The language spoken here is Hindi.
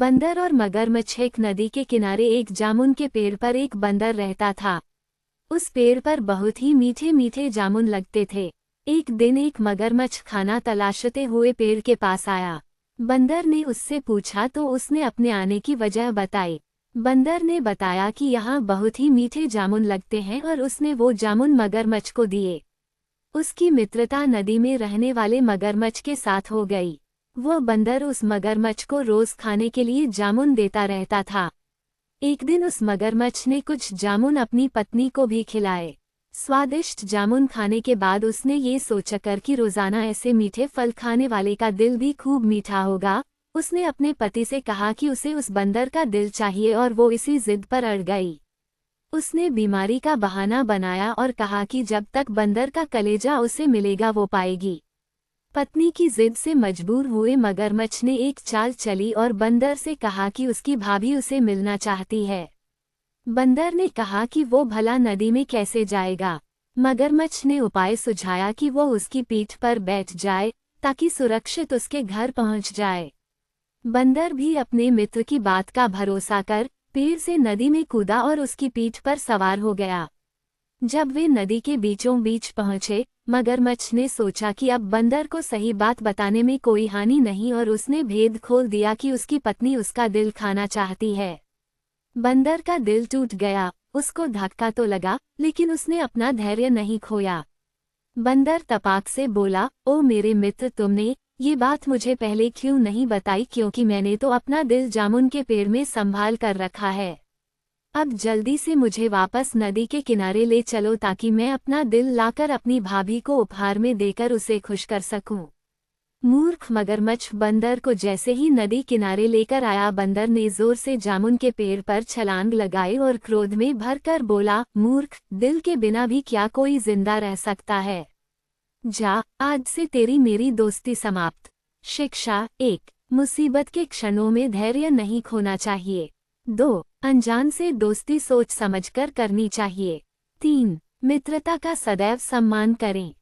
बंदर और मगरमच्छ। एक नदी के किनारे एक जामुन के पेड़ पर एक बंदर रहता था। उस पेड़ पर बहुत ही मीठे मीठे जामुन लगते थे। एक दिन एक मगरमच्छ खाना तलाशते हुए पेड़ के पास आया। बंदर ने उससे पूछा तो उसने अपने आने की वजह बताई। बंदर ने बताया कि यहाँ बहुत ही मीठे जामुन लगते हैं और उसने वो जामुन मगरमच्छ को दिए। उसकी मित्रता नदी में रहने वाले मगरमच्छ के साथ हो गई। वो बंदर उस मगरमच्छ को रोज खाने के लिए जामुन देता रहता था। एक दिन उस मगरमच्छ ने कुछ जामुन अपनी पत्नी को भी खिलाए। स्वादिष्ट जामुन खाने के बाद उसने ये सोचकर कि रोजाना ऐसे मीठे फल खाने वाले का दिल भी खूब मीठा होगा, उसने अपने पति से कहा कि उसे उस बंदर का दिल चाहिए और वो इसी जिद पर अड़ गई। उसने बीमारी का बहाना बनाया और कहा कि जब तक बंदर का कलेजा उसे मिलेगा वो पाएगी। पत्नी की जिद से मजबूर हुए मगरमच्छ ने एक चाल चली और बंदर से कहा कि उसकी भाभी उसे मिलना चाहती है। बंदर ने कहा कि वो भला नदी में कैसे जाएगा। मगरमच्छ ने उपाय सुझाया कि वो उसकी पीठ पर बैठ जाए ताकि सुरक्षित उसके घर पहुंच जाए। बंदर भी अपने मित्र की बात का भरोसा कर पेड़ से नदी में कूदा और उसकी पीठ पर सवार हो गया। जब वे नदी के बीचों बीच पहुंचे, मगरमच्छ ने सोचा कि अब बंदर को सही बात बताने में कोई हानि नहीं और उसने भेद खोल दिया कि उसकी पत्नी उसका दिल खाना चाहती है। बंदर का दिल टूट गया, उसको धक्का तो लगा लेकिन उसने अपना धैर्य नहीं खोया। बंदर तपाक से बोला, ओ मेरे मित्र, तुमने ये बात मुझे पहले क्यों नहीं बताई, क्योंकि मैंने तो अपना दिल जामुन के पेड़ में संभाल कर रखा है। अब जल्दी से मुझे वापस नदी के किनारे ले चलो ताकि मैं अपना दिल लाकर अपनी भाभी को उपहार में देकर उसे खुश कर सकूं। मूर्ख मगरमच्छ बंदर को जैसे ही नदी किनारे लेकर आया, बंदर ने जोर से जामुन के पेड़ पर छलांग लगाई और क्रोध में भरकर बोला, मूर्ख, दिल के बिना भी क्या कोई जिंदा रह सकता है? जा, आज से तेरी मेरी दोस्ती समाप्त। शिक्षा 1, मुसीबत के क्षणों में धैर्य नहीं खोना चाहिए। 2, अनजान से दोस्ती सोच समझकर करनी चाहिए। 3, मित्रता का सदैव सम्मान करें।